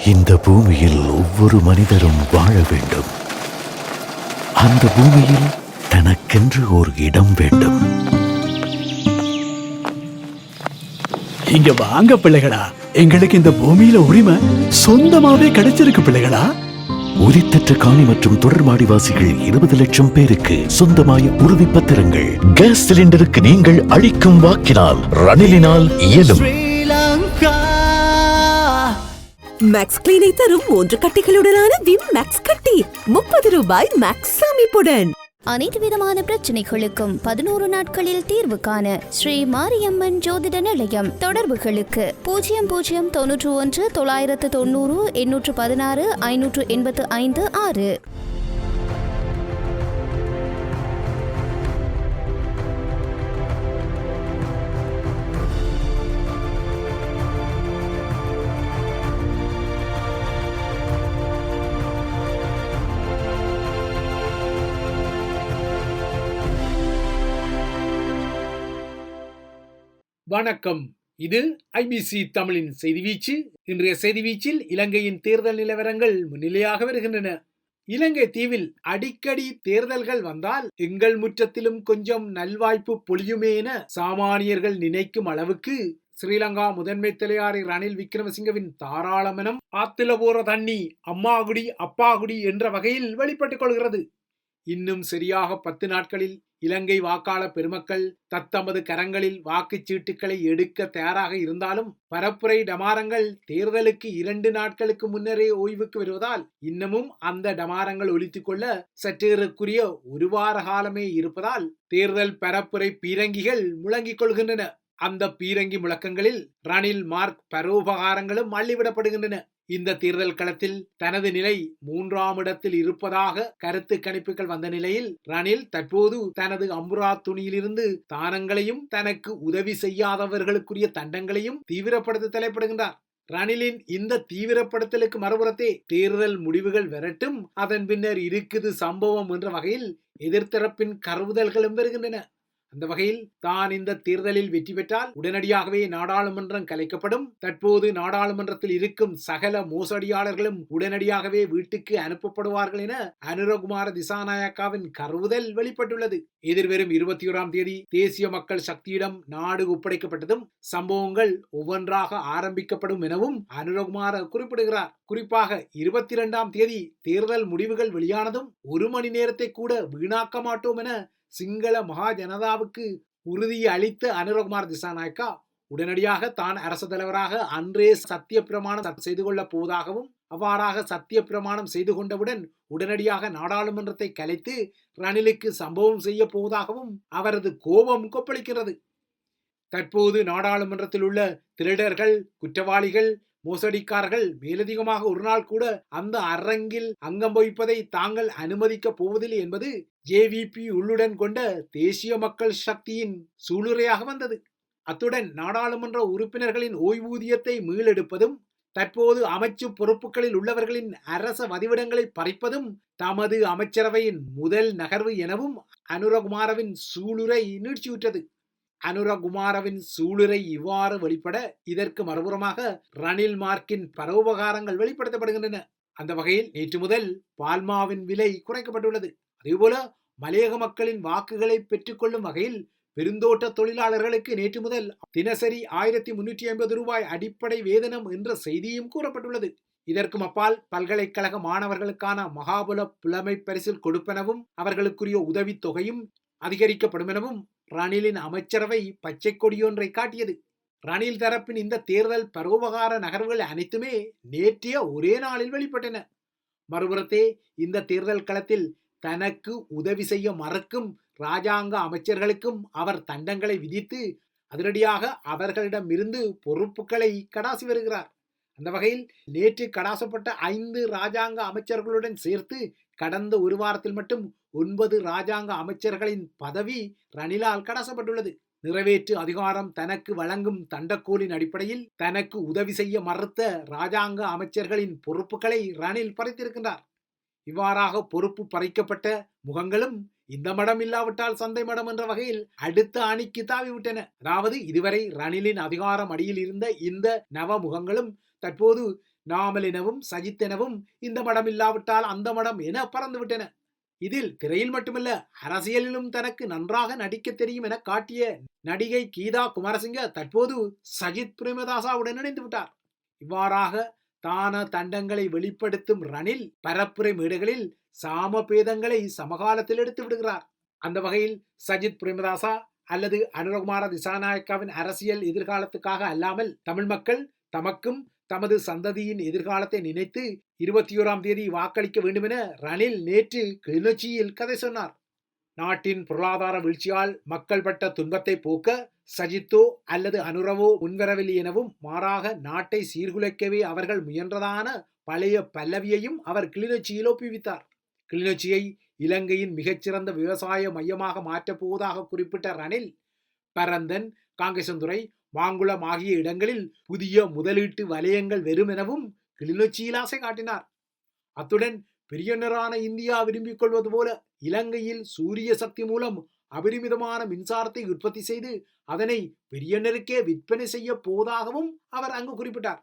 இந்த பூமியில் ஒவ்வொரு மனிதரும் வாழ வேண்டும். அந்த பூமியில் தனக்கென்று ஒரு இடம் வேண்டும். இங்க வாங்க பிள்ளைகளா, எங்களுக்கு இந்த பூமியில உரிமை சொந்தமாவே கிடைச்சிருக்கு பிள்ளைகளா. உரித்தற்ற காணி மற்றும் தொடர்மாடிவாசிகள் 20 லட்சம் பேருக்கு சொந்தமாய உறுதி பத்திரங்கள். கேஸ் சிலிண்டருக்கு நீங்கள் அளிக்கும் வாக்கினால் ரணிலினால் இயலும். மேக்ஸ் கிளீனை தரும் 3 கட்டிகளுடனான விம் மேக்ஸ் கட்டி 30 ரூபாய் மேக்ஸ் அமைப்புடன். அனைத்து விதமான பிரச்சனைகளுக்கும் 11 நாட்களில் தீர்வு காண ஸ்ரீ மாரியம்மன் ஜோதிட நிலையம். தொடர்புகளுக்கு 0091 990 816 585 6. வணக்கம். இது ஐபிசி தமிழின் செய்தி வீச்சு. இன்றைய செய்தி வீச்சில் இலங்கையின் தேர்தல் நிலவரங்கள் முன்னிலையாக வருகின்றன. இலங்கை தீவில் அடிக்கடி தேர்தல்கள் வந்தால் எங்கள் முற்றத்திலும் கொஞ்சம் நல்வாய்ப்பு பொழியுமே என சாமானியர்கள் நினைக்கும் அளவுக்கு ஸ்ரீலங்கா முதன்மை தலைவர் ரணில் விக்ரமசிங்கவின் தாராளமனம் ஆத்தில போற தண்ணி அம்மாகுடி அப்பாகுடி என்ற வகையில் வெளிப்பட்டுக் கொள்கிறது. இன்னும் சரியாக 10 நாட்களில் இலங்கை வாக்காளர் பெருமக்கள் தத்தமது கரங்களில் வாக்குச்சீட்டுகளை எடுக்க தயாராக இருந்தாலும் பரப்புரை டமாரங்கள் தேர்தலுக்கு 2 நாட்களுக்கு முன்னரே ஓய்வுக்கு வருவதால் இன்னமும் அந்த டமாரங்கள் ஒலித்துக் கொள்ள சற்றேறக்குரிய ஒரு வார காலமே இருப்பதால் தேர்தல் பரப்புரை பீரங்கிகள் முழங்கிக் கொள்கின்றன. அந்த பீரங்கி முழக்கங்களில் ரணில் மார்க் பரோபகாரங்களும் அள்ளிவிடப்படுகின்றன. இந்த தேர்தல் களத்தில் தனது நிலை 3ஆம் இடத்தில் இருப்பதாக கருத்து கணிப்புகள் வந்த நிலையில் ரணில் தற்போது தனது அம்புரா துணியிலிருந்து தானங்களையும் தனக்கு உதவி செய்யாதவர்களுக்குரிய தண்டங்களையும் தீவிரப்படுத்த தலைப்படுகின்றார். ரணிலின் இந்த தீவிரப்படுத்தலுக்கு மறுபுறத்தே தேர்தல் முடிவுகள் வரட்டும், அதன் பின்னர் இருக்குது சம்பவம் என்ற வகையில் எதிர்த்தரப்பின் கருவுதல்களும் வருகின்றன. அந்த வகையில் தான் இந்த தேர்தலில் வெற்றி பெற்றால் உடனடியாகவே நாடாளுமன்றம் கலைக்கப்படும், தற்போது நாடாளுமன்றத்தில் இருக்கும் சகல மோசடியாளர்களும் உடனடியாகவே வீட்டுக்கு அனுப்பப்படுவார்கள் என அனுரகுமார திசாநாயக்காவின் கருவுதல் வெளிப்பட்டுள்ளது. எதிர்வரும் 21ஆம் தேதி தேசிய மக்கள் சக்தியிடம் நாடு ஒப்படைக்கப்பட்டதும் சம்பவங்கள் ஒவ்வொன்றாக ஆரம்பிக்கப்படும் எனவும் அனுரகுமார குறிப்பிடுகிறார். குறிப்பாக 22ஆம் தேதி தேர்தல் முடிவுகள் வெளியானதும் 1 மணி நேரத்தை கூட வீணாக்க மாட்டோம் என சிங்கள மகா ஜனதாவுக்கு உறுதியை அளித்த அனுரகுமார திசாநாயக்கா உடனடியாக தான் அரசு தலைவராக அன்றே சத்திய பிரமாணம் செய்து கொள்ளப் போவதாகவும் அவ்வாறாக சத்திய பிரமாணம் செய்து கொண்டவுடன் உடனடியாக நாடாளுமன்றத்தை கலைத்து ரணிலுக்கு சம்பவம் செய்ய போவதாகவும் அவரது கோபம் கொப்பளிக்கிறது. தற்போது நாடாளுமன்றத்தில் உள்ள திருடர்கள், குற்றவாளிகள், மோசடிக்காரர்கள் மேலதிகமாக ஒரு நாள் கூட அந்த அரங்கில் அங்கம் வகிப்பதை தாங்கள் அனுமதிக்க போவதில்லை என்பது ஜேவிபி உள்ளுடன் கொண்ட தேசிய மக்கள் சக்தியின் சூளுரையாக வந்தது. அத்துடன் நாடாளுமன்ற உறுப்பினர்களின் ஓய்வூதியத்தை மீளெடுப்பதும் தற்போது அமைச்சு பொறுப்புகளில் உள்ளவர்களின் அரச வதிவிடங்களை பறிப்பதும் தமது அமைச்சரவையின் முதல் நகர்வு எனவும் அனுரகுமாரவின் சூளுரை நீட்சியுற்றது. அனுரகுமாரவின் சூளுரை இவ்வாறு வெளிப்பட இதற்கு மறுபுறமாக ரணில் மார்க்கின் பரோபகாரங்கள் வெளிப்படுத்தப்படுகின்றன. அந்த வகையில் நேற்று முதல் பால்மாவின் விலை குறைக்கப்பட்டுள்ளது. அதேபோல மலையக மக்களின் வாக்குகளை பெற்றுக்கொள்ளும் வகையில் பெருந்தோட்ட தொழிலாளர்களுக்கு நேற்று முதல் தினசரி 1350 ரூபாய் அடிப்படை வேதனம் என்ற செய்தியும் கூறப்பட்டுள்ளது. இதற்கும் அப்பால் பல்கலைக்கழக மாணவர்களுக்கான மகாபல புலமை பரிசில் கொடுப்பனவும் அவர்களுக்குரிய உதவித்தொகையும் அதிகரிக்கப்படும் எனவும் ரணிலின் அமைச்சரவை பச்சை கொடியொன்றை காட்டியது. ரணில் தரப்பின் இந்த தேர்தல் பரோபகார நகர்வுகள் அனைத்துமே நேற்றைய ஒரே நாளில் வெளிப்பட்டன. மறுபுறத்தே இந்த தேர்தல் களத்தில் தனக்கு உதவி செய்ய மறுக்கும் இராஜாங்க அமைச்சர்களுக்கும் அவர் தண்டங்களை விதித்து அதிரடியாக அவர்களிடமிருந்து பொறுப்புகளை கடாசி வருகிறார். அந்த வகையில் நேற்று கடாசப்பட்ட 5 இராஜாங்க அமைச்சர்களுடன் சேர்த்து கடந்த ஒரு வாரத்தில் மட்டும் 9 இராஜாங்க அமைச்சர்களின் பதவி ரணிலால் கடாசப்பட்டுள்ளது. நிறைவேற்று அதிகாரம் தனக்கு வழங்கும் தண்டக்கோலின் அடிப்படையில் தனக்கு உதவி செய்ய மறுத்த இராஜாங்க அமைச்சர்களின் பொறுப்புகளை ரணில் பறித்திருக்கின்றார். இவ்வாறாக பொறுப்பு பறிக்கப்பட்ட முகங்களும் இந்த மடம் இல்லாவிட்டால் சந்தை மடம் என்ற வகையில் அடுத்த அணிக்கு தாவிவிட்டன. அதாவது இதுவரை ரணிலின் அதிகாரம் அடியில் இருந்த இந்த நவ முகங்களும் தற்போது நாமல் எனவும் சஜித் எனவும் இந்த மடம் இல்லாவிட்டால் அந்த மடம் என பறந்துவிட்டன. இதில் திரையில் மட்டுமல்ல அரசியலிலும் தனக்கு நன்றாக நடிக்க தெரியும் என காட்டிய நடிகை கீதா குமாரசிங்க தற்போது சஜித் பிரேமதாசாவுடன் இணைந்து விட்டார். இவ்வாறாக தான தண்டங்களை வெளிப்படுத்தும் ரணில் பரப்புரை மேடைகளில் சாம பேதங்களை சமகாலத்தில் எடுத்து விடுகிறார். அந்த வகையில் சஜித் பிரேமதாசா அல்லது அனுரகுமார திசாநாயக்காவின் அரசியல் எதிர்காலத்துக்காக அல்லாமல் தமிழ் மக்கள் தமக்கும் தமது சந்ததியின் எதிர்காலத்தை நினைத்து 21ஆம் தேதி வாக்களிக்க வேண்டும் என ரணில் நேற்று கிளிநொச்சியில் கதை சொன்னார். நாட்டின் பொருளாதார வீழ்ச்சியால் மக்கள் பட்ட துன்பத்தை போக்க சஜித்தோ அல்லது அனுரவோ முன்வரவில்லை எனவும் மாறாக நாட்டை சீர்குலைக்கவே அவர்கள் முயன்றதான பழைய பல்லவியையும் அவர் கிளிநொச்சியில் ஒப்புவித்தார். கிளிநொச்சியை இலங்கையின் மிகச்சிறந்த விவசாய மையமாக மாற்றப் போவதாக குறிப்பிட்ட ரணில் பரந்தன், காங்கேசந்துறை, மாங்குளம் ஆகிய இடங்களில் புதிய முதலீட்டு வலயங்கள் வெறும் எனவும் கிளிநொச்சியில் ஆசை காட்டினார். அத்துடன் பெரியனரான இந்தியா விரும்பிக் கொள்வது போல இலங்கையில் சூரிய சக்தி மூலம் அபரிமிதமான மின்சாரத்தை உற்பத்தி செய்து அதனை பெரியனருக்கே விற்பனை செய்ய போவதாகவும் அவர் அங்கு குறிப்பிட்டார்.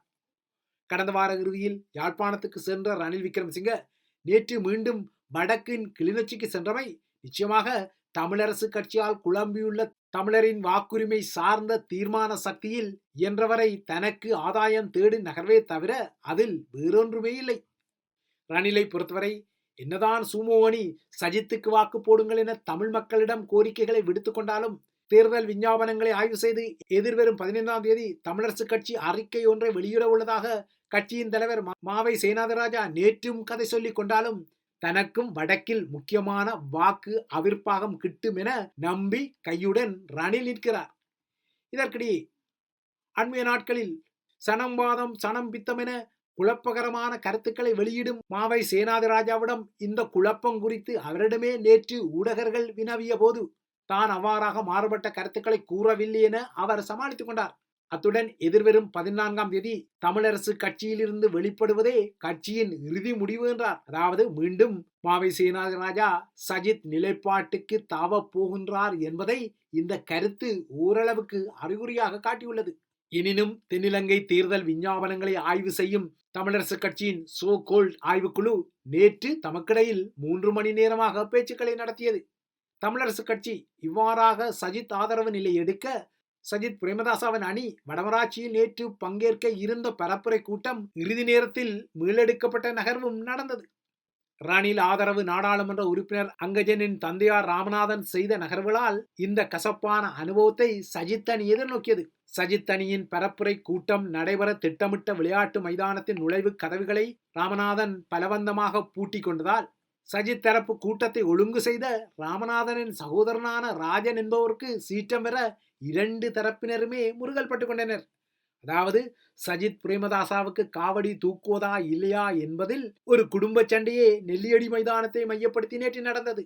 கடந்த வார இறுதியில் யாழ்ப்பாணத்துக்கு சென்ற ரணில் விக்ரமசிங்க நேற்று மீண்டும் வடக்கின் கிளிநொச்சிக்கு சென்றவை நிச்சயமாக தமிழரசு கட்சியால் குழம்பியுள்ள தமிழரின் வாக்குரிமை சார்ந்த தீர்மான சக்தியில் இயன்றவரை தனக்கு ஆதாயம் தேடும் நகர்வே தவிர அதில் வேறொன்றுமே இல்லை. ரணிலை பொறுத்தவரை என்னதான் சூமோ அணி சஜித்துக்கு வாக்கு போடுங்கள் என தமிழ் மக்களிடம் கோரிக்கைகளை விடுத்துக் கொண்டாலும் தேர்தல் விஞ்ஞாபனங்களை ஆய்வு செய்து எதிர்வரும் 15ஆம் தேதி தமிழரசு கட்சி அறிக்கை ஒன்றை வெளியிட உள்ளதாக கட்சியின் தலைவர் மாவை சேனாதிராஜா நேற்றும் கதை சொல்லிக் கொண்டாலும் தனக்கும் வடக்கில் முக்கியமான வாக்கு அவிர்ப்பாகம் கிட்டும் என நம்பி கையுடன் ரணில் நிற்கிறார். இதற்கிடையே அண்மைய நாட்களில் சனம்வாதம் சனம் பித்தம் என குழப்பகரமான கருத்துக்களை வெளியிடும் மாவை சேனாதிராஜாவிடம் இந்த குழப்பம் குறித்து அவரிடமே நேற்று ஊடகர்கள் வினவிய போது தான் அவ்வாறாக மாறுபட்ட கருத்துக்களை கூறவில்லை என அவர் சமாளித்துக் கொண்டார். அத்துடன் எதிர்வரும் 14ஆம் தேதி தமிழரசு கட்சியிலிருந்து வெளிப்படுவதே கட்சியின் இறுதி முடிவு என்றார். அதாவது மீண்டும் மாவை சேனாதிராஜா சஜித் நிலைப்பாட்டுக்கு தாவப் போகின்றார் என்பதை இந்த கருத்து ஓரளவுக்கு அறிகுறியாக காட்டியுள்ளது. எனினும் தென்னிலங்கை தேர்தல் விஞ்ஞாபனங்களை ஆய்வு செய்யும் தமிழரசு கட்சியின் சோ கோல்ட் ஆய்வுக்குழு நேற்று தமக்கிடையில் 3 மணி நேரமாக பேச்சுக்களை நடத்தியது. தமிழரசு கட்சி இவ்வாறாக சஜித் ஆதரவு நிலை எடுக்க சஜித் பிரேமதாசாவின் அணி வடமராட்சியில் நேற்று பங்கேற்க இருந்த பரப்புரை கூட்டம் இறுதி நேரத்தில் மீளெடுக்கப்பட்ட நகர்வும் நடந்தது. ரணில் ஆதரவு நாடாளுமன்ற உறுப்பினர் அங்கஜனின் தந்தையார் ராமநாதன் செய்த நகர்வுகளால் இந்த கசப்பான அனுபவத்தை சஜித் அணி எதிர்நோக்கியது. சஜித் அணியின் பரப்புரை கூட்டம் நடைபெற திட்டமிட்ட விளையாட்டு மைதானத்தின் நுழைவு கதவுகளை ராமநாதன் பலவந்தமாக பூட்டி கொண்டதால் சஜித் தரப்பு கூட்டத்தை ஒழுங்கு செய்த ராமநாதனின் சகோதரனான ராஜன் என்பவருக்கு சீற்றம் பெற 2 தரப்பினருமே முருகல் பட்டுக் கொண்டனர். அதாவது சஜித் பிரேமதாசாவுக்கு காவடி தூக்குவதா இல்லையா என்பதில் ஒரு குடும்ப சண்டையே நெல்லியடி மைதானத்தை மையப்படுத்தி நேற்று நடந்தது.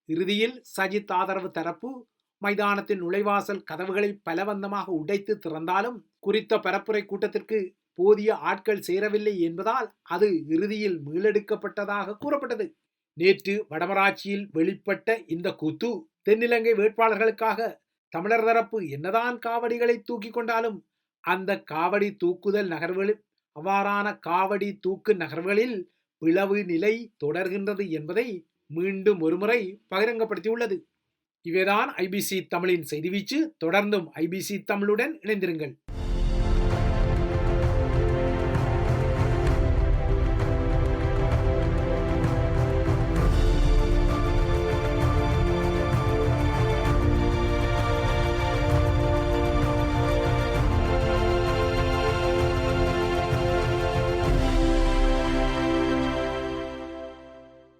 இறுதியில் சஜித் ஆதரவு தரப்பு மைதானத்தின் நுழைவாசல் கதவுகளை பலவந்தமாக உடைத்து திறந்தாலும் குறித்த பரப்புரை கூட்டத்திற்கு போதிய ஆட்கள் சேரவில்லை என்பதால் அது இறுதியில் மீளெடுக்கப்பட்டதாக கூறப்பட்டது. நேற்று வடமராட்சியில் வெளிப்பட்ட இந்த கூத்து தென்னிலங்கை வேட்பாளர்களுக்காக தமிழர் தரப்பு என்னதான் காவடிகளை தூக்கி கொண்டாலும் அந்த காவடி தூக்குதல் நகர்வுகளில் அவ்வாறான காவடி தூக்கு நகர்வுகளில் பிளவு நிலை தொடர்கின்றது என்பதை மீண்டும் ஒருமுறை பகிரங்கப்படுத்தியுள்ளது. இவைதான் ஐபிசி தமிழின் செய்தி வீச்சு. தொடர்ந்தும் ஐபிசி தமிழுடன் இணைந்திருங்கள்.